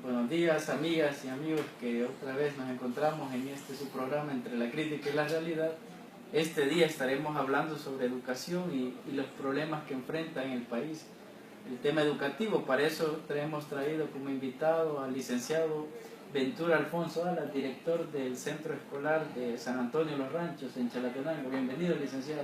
Buenos días, amigas y amigos, que otra vez nos encontramos en este su programa Entre la Crítica y la Realidad. Este día estaremos hablando sobre educación y los problemas que enfrenta en el país el tema educativo. Para eso hemos traído como invitado al licenciado Ventura Alfonso Alas, director del Centro Escolar de San Antonio Los Ranchos en Chalatenango. Bienvenido, licenciado.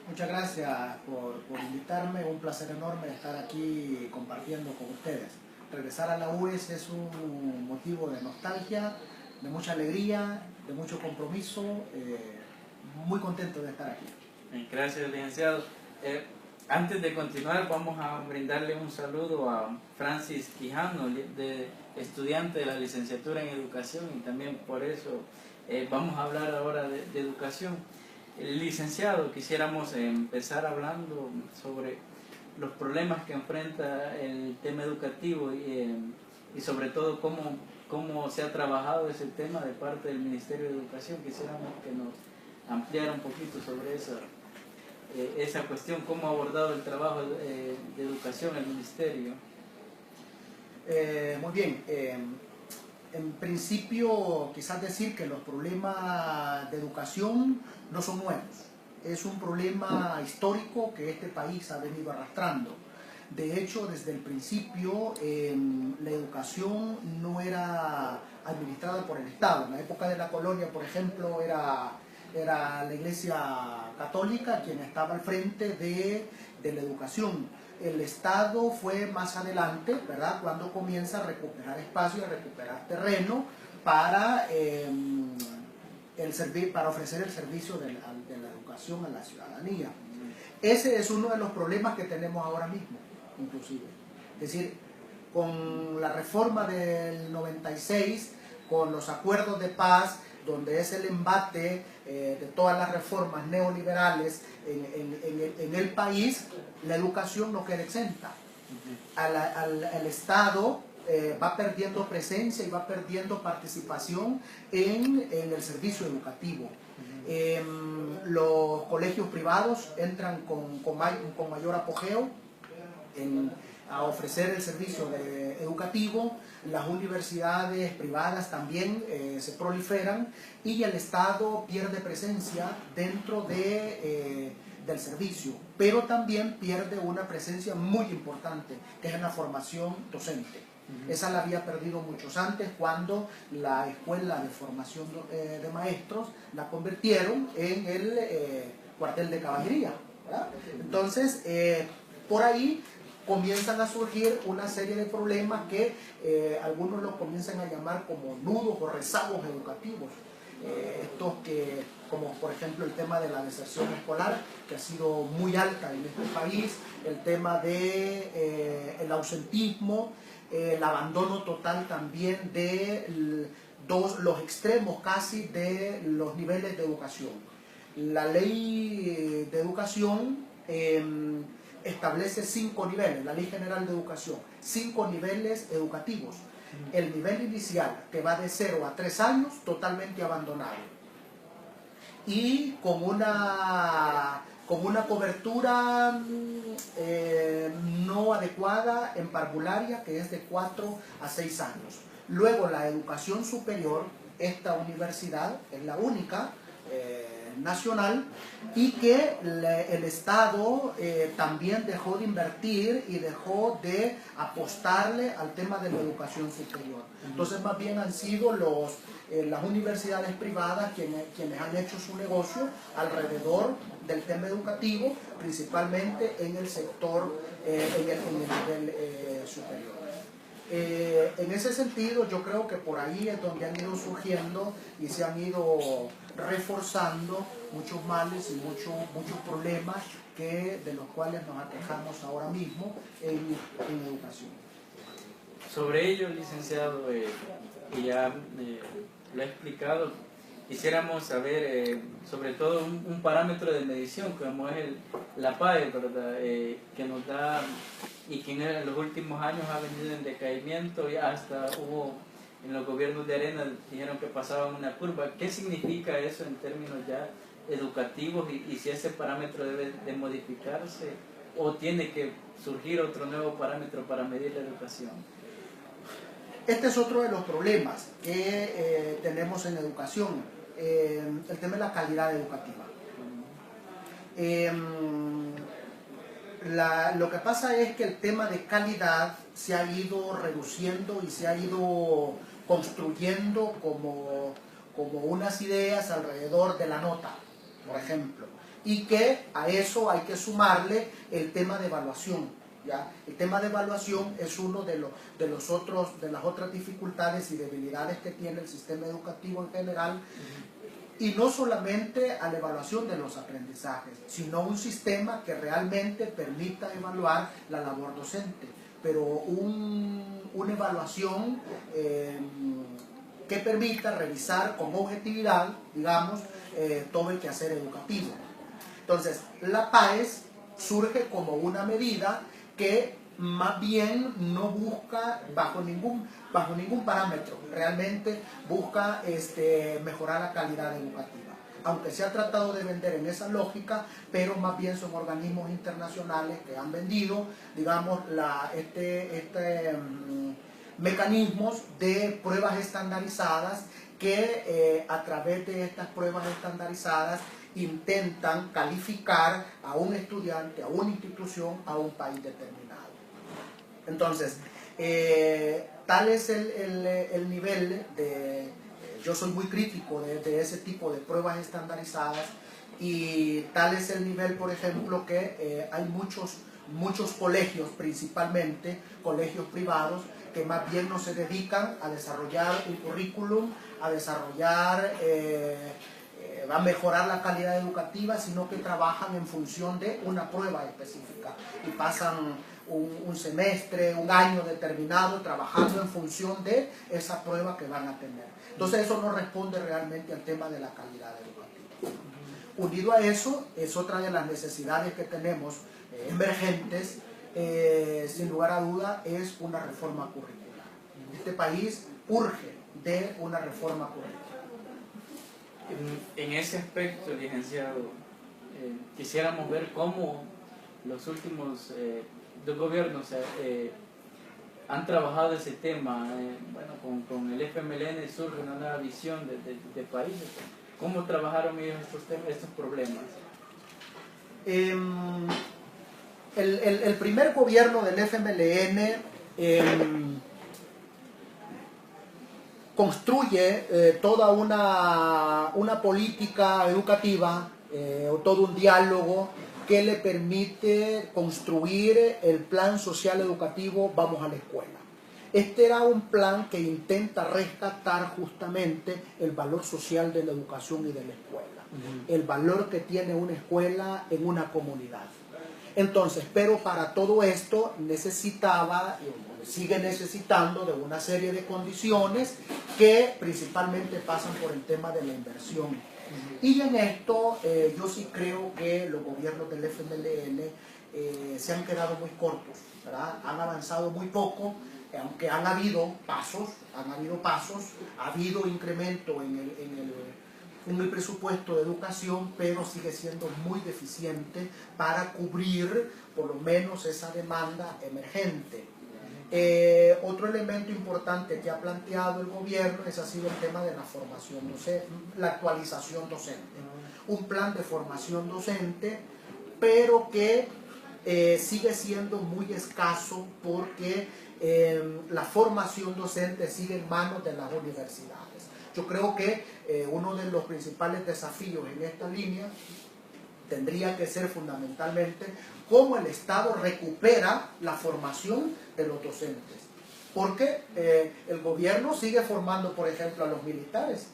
Muchas gracias por invitarme, un placer enorme estar aquí compartiendo con ustedes. Regresar a la UES es un motivo de nostalgia, de mucha alegría, de mucho compromiso, muy contento de estar aquí. Gracias, licenciado. Antes de continuar, vamos a brindarle un saludo a Francis Quijano, estudiante de la licenciatura en educación, y también por eso vamos a hablar ahora de educación. Licenciado, quisiéramos empezar hablando sobre los problemas que enfrenta el tema educativo y sobre todo cómo se ha trabajado ese tema de parte del Ministerio de Educación. Quisiéramos que nos ampliara un poquito sobre esa cuestión, cómo ha abordado el trabajo de educación el Ministerio. Muy bien. En principio, quizás decir que los problemas de educación no son nuevos. Es un problema histórico que este país ha venido arrastrando. De hecho, desde el principio, la educación no era administrada por el Estado. En la época de la colonia, por ejemplo, era la Iglesia Católica quien estaba al frente de la educación. El Estado fue más adelante, ¿verdad?, cuando comienza a recuperar espacio, a recuperar terreno para, para ofrecer el servicio de la educación a la ciudadanía. Ese es uno de los problemas que tenemos ahora mismo, inclusive. Es decir, con la reforma del 96, con los acuerdos de paz, donde es el embate de todas las reformas neoliberales en el país, la educación no queda exenta. El Estado va perdiendo presencia y va perdiendo participación en el servicio educativo. Los colegios privados entran con mayor apogeo a ofrecer el servicio educativo. Las universidades privadas también se proliferan y el Estado pierde presencia dentro del servicio, pero también pierde una presencia muy importante, que es en la formación docente. Esa la había perdido muchos antes, cuando la escuela de formación de maestros la convirtieron en el cuartel de caballería, ¿verdad? Entonces, por ahí comienzan a surgir una serie de problemas que algunos los comienzan a llamar como nudos o rezagos educativos. Estos que, como por ejemplo el tema de la deserción escolar, que ha sido muy alta en este país, el tema del ausentismo, el abandono total también de los extremos casi de los niveles de educación. La ley de educación establece 5 niveles, la Ley General de Educación, 5 niveles educativos. El nivel inicial, que va de 0 a 3 años, totalmente abandonado. Y con una cobertura no adecuada en parvularia, que es de 4 a 6 años. Luego la educación superior, esta universidad es la única nacional, y que el Estado también dejó de invertir y dejó de apostarle al tema de la educación superior. Entonces más bien han sido las universidades privadas quienes han hecho su negocio alrededor del tema educativo, principalmente en el sector, en el nivel superior. En ese sentido, yo creo que por ahí es donde han ido surgiendo y se han ido reforzando muchos males y muchos problemas de los cuales nos aquejamos ahora mismo en educación. Sobre ello, licenciado, que ya lo ha explicado, quisiéramos saber sobre todo un parámetro de medición, como es la PAE, ¿verdad? Que nos da, y que en los últimos años ha venido en decaimiento, y hasta hubo en los gobiernos de Arena, dijeron que pasaban una curva. ¿Qué significa eso en términos ya educativos, y si ese parámetro debe de modificarse o tiene que surgir otro nuevo parámetro para medir la educación? Este es otro de los problemas que tenemos en educación, el tema de la calidad educativa. Lo que pasa es que el tema de calidad se ha ido reduciendo y se ha ido construyendo como unas ideas alrededor de la nota, por ejemplo, y que a eso hay que sumarle el tema de evaluación, ¿ya? El tema de evaluación es uno de las otras dificultades y debilidades que tiene el sistema educativo en general, y no solamente a la evaluación de los aprendizajes, sino un sistema que realmente permita evaluar la labor docente, pero una evaluación que permita revisar con objetividad, digamos, todo el quehacer educativo. Entonces, la PAES surge como una medida que más bien no busca bajo ningún parámetro, realmente busca mejorar la calidad educativa. Aunque se ha tratado de vender en esa lógica, pero más bien son organismos internacionales que han vendido, digamos, mecanismos de pruebas estandarizadas que a través de estas pruebas estandarizadas intentan calificar a un estudiante, a una institución, a un país determinado. Entonces, tal es el nivel de... Yo soy muy crítico de ese tipo de pruebas estandarizadas, y tal es el nivel, por ejemplo, que hay muchos colegios, principalmente colegios privados, que más bien no se dedican a desarrollar un currículum, a desarrollar, a mejorar la calidad educativa, sino que trabajan en función de una prueba específica y pasan un semestre, un año determinado trabajando en función de esa prueba que van a tener. Entonces eso no responde realmente al tema de la calidad educativa. Unido a eso, es otra de las necesidades que tenemos emergentes, sin lugar a duda, es una reforma curricular. Este país urge de una reforma curricular. En ese aspecto, licenciado, quisiéramos ver cómo los últimos dos gobiernos han trabajado ese tema. Bueno, con el FMLN surge una nueva visión de país. ¿Cómo trabajaron ellos estos problemas? El primer gobierno del FMLN construye toda una política educativa, todo un diálogo que le permite construir el plan social educativo Vamos a la Escuela. Este era un plan que intenta rescatar justamente el valor social de la educación y de la escuela, el valor que tiene una escuela en una comunidad. Entonces, pero para todo esto necesitaba, y sigue necesitando, de una serie de condiciones que principalmente pasan por el tema de la inversión. Y en esto yo sí creo que los gobiernos del FMLN se han quedado muy cortos, ¿verdad? Han avanzado muy poco, aunque han habido pasos, ha habido incremento en el presupuesto de educación, pero sigue siendo muy deficiente para cubrir por lo menos esa demanda emergente. Otro elemento importante que ha planteado el gobierno ha sido el tema de la formación docente, la actualización docente. Un plan de formación docente, pero que sigue siendo muy escaso porque la formación docente sigue en manos de las universidades. Yo creo que uno de los principales desafíos en esta línea tendría que ser fundamentalmente cómo el Estado recupera la formación de los docentes. Porque el gobierno sigue formando, por ejemplo, a los militares.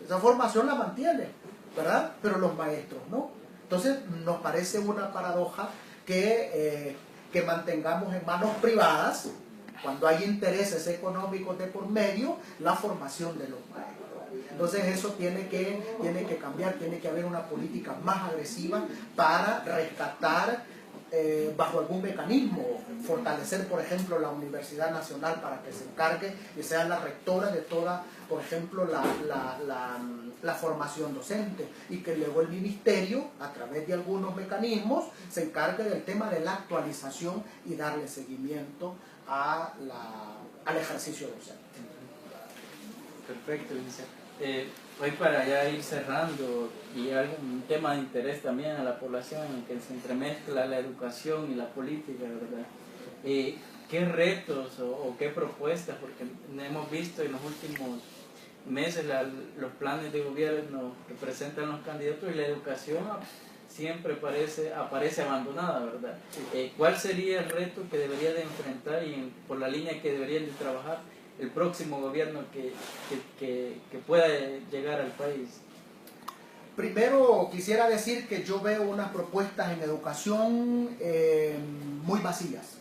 Esa formación la mantiene, ¿verdad? Pero los maestros no. Entonces nos parece una paradoja que mantengamos en manos privadas, cuando hay intereses económicos de por medio, la formación de los maestros. Entonces eso tiene que cambiar, tiene que haber una política más agresiva para rescatar bajo algún mecanismo, fortalecer por ejemplo la Universidad Nacional para que se encargue y sea la rectora de toda, por ejemplo, la formación docente, y que luego el ministerio, a través de algunos mecanismos, se encargue del tema de la actualización y darle seguimiento a al ejercicio docente. Perfecto, licenciado. Hoy para ya ir cerrando, y algún tema de interés también a la población en que se entremezcla la educación y la política, ¿verdad? ¿Qué retos o qué propuestas? Porque hemos visto en los últimos meses los planes de gobierno que presentan los candidatos y la educación siempre aparece abandonada, ¿verdad? ¿Cuál sería el reto que debería de enfrentar y por la línea que deberían de trabajar el próximo gobierno que pueda llegar al país? Primero quisiera decir que yo veo unas propuestas en educación muy vacías,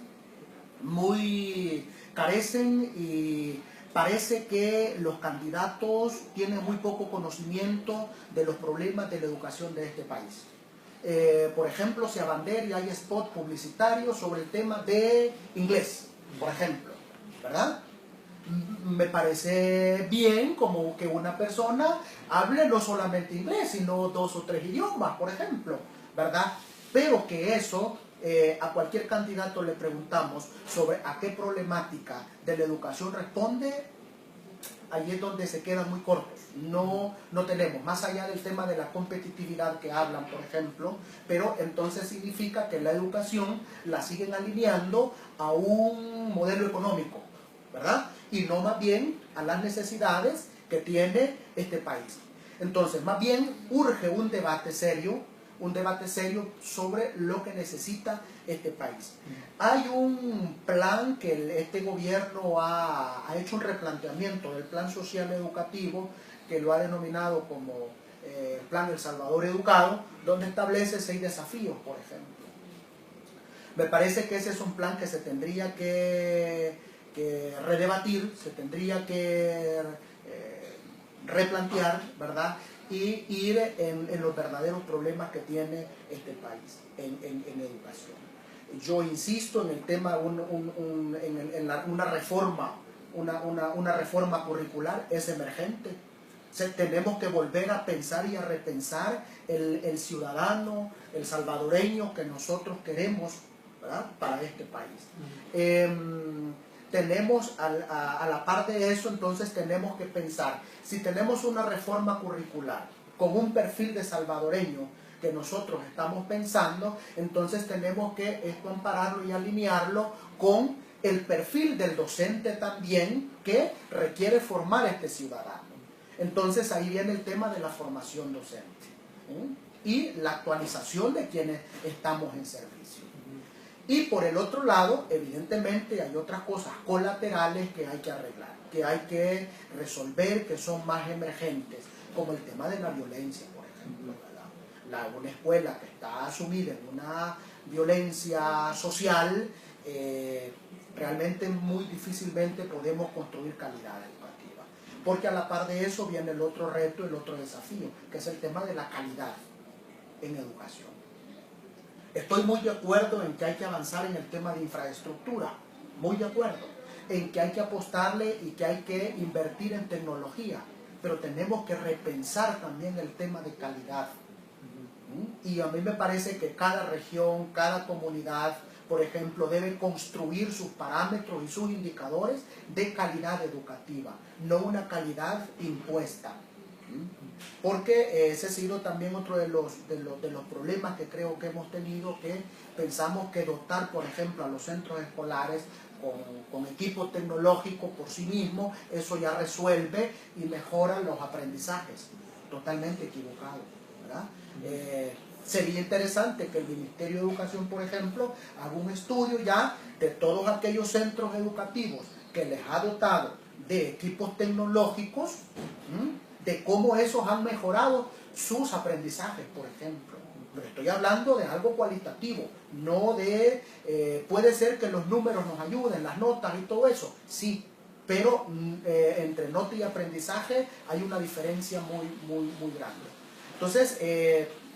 muy carecen, y parece que los candidatos tienen muy poco conocimiento de los problemas de la educación de este país. Por ejemplo, se abandera y hay spot publicitarios sobre el tema de inglés, por ejemplo, ¿verdad? Me parece bien como que una persona hable no solamente inglés, sino 2 o 3 idiomas, por ejemplo, ¿verdad? Pero que eso, a cualquier candidato le preguntamos sobre a qué problemática de la educación responde, ahí es donde se quedan muy cortos. No tenemos, más allá del tema de la competitividad que hablan, por ejemplo, pero entonces significa que la educación la siguen alineando a un modelo económico, ¿verdad? Y no más bien a las necesidades que tiene este país. Entonces, más bien urge un debate serio sobre lo que necesita este país. Hay un plan que este gobierno ha hecho un replanteamiento del plan social educativo, que lo ha denominado como el plan El Salvador Educado, donde establece 6 desafíos, por ejemplo. Me parece que ese es un plan que se tendría que redebatir, se tendría que replantear, ¿verdad? Y ir en los verdaderos problemas que tiene este país en educación. Yo insisto en el tema, una reforma curricular es emergente. Tenemos que volver a pensar y a repensar el ciudadano, el salvadoreño que nosotros queremos, ¿verdad?, para este país. Tenemos a la par de eso, entonces tenemos que pensar, si tenemos una reforma curricular con un perfil de salvadoreño que nosotros estamos pensando, entonces tenemos que compararlo y alinearlo con el perfil del docente también, que requiere formar a este ciudadano. Entonces ahí viene el tema de la formación docente, y la actualización de quienes estamos en servicio. Y por el otro lado, evidentemente hay otras cosas colaterales que hay que arreglar, que hay que resolver, que son más emergentes, como el tema de la violencia, por ejemplo, ¿verdad? Una escuela que está sumida en una violencia social, realmente muy difícilmente podemos construir calidad educativa. Porque a la par de eso viene el otro reto, el otro desafío, que es el tema de la calidad en educación. Estoy muy de acuerdo en que hay que avanzar en el tema de infraestructura, muy de acuerdo, en que hay que apostarle y que hay que invertir en tecnología, pero tenemos que repensar también el tema de calidad. Y a mí me parece que cada región, cada comunidad, por ejemplo, debe construir sus parámetros y sus indicadores de calidad educativa, no una calidad impuesta. Porque ese ha sido también otro de los problemas que creo que hemos tenido, que pensamos que dotar, por ejemplo, a los centros escolares con equipos tecnológicos por sí mismos, eso ya resuelve y mejora los aprendizajes. Totalmente equivocado, ¿verdad? Sería interesante que el Ministerio de Educación, por ejemplo, haga un estudio ya de todos aquellos centros educativos que les ha dotado de equipos tecnológicos, de cómo esos han mejorado sus aprendizajes, por ejemplo. Pero estoy hablando de algo cualitativo, no de... puede ser que los números nos ayuden, las notas y todo eso, sí, pero entre nota y aprendizaje hay una diferencia muy grande. Entonces,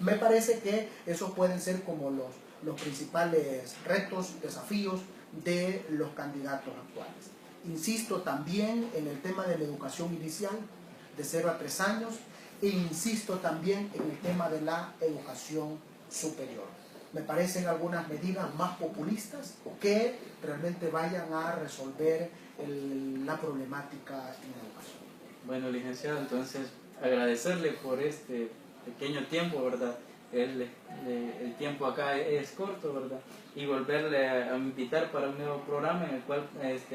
me parece que esos pueden ser como los principales retos, desafíos de los candidatos actuales. Insisto también en el tema de la educación inicial, de 0 a 3 años, e insisto también en el tema de la educación superior. Me parecen algunas medidas más populistas que realmente vayan a resolver la problemática en la educación. Bueno, licenciado, entonces agradecerle por este pequeño tiempo, ¿verdad? El tiempo acá es corto, ¿verdad? Y volverle a invitar para un nuevo programa en el cual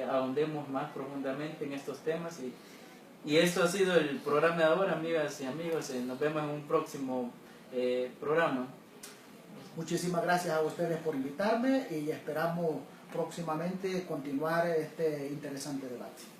ahondemos más profundamente en estos temas. Y esto ha sido el programa de ahora, amigas y amigos. Nos vemos en un próximo programa. Muchísimas gracias a ustedes por invitarme y esperamos próximamente continuar este interesante debate.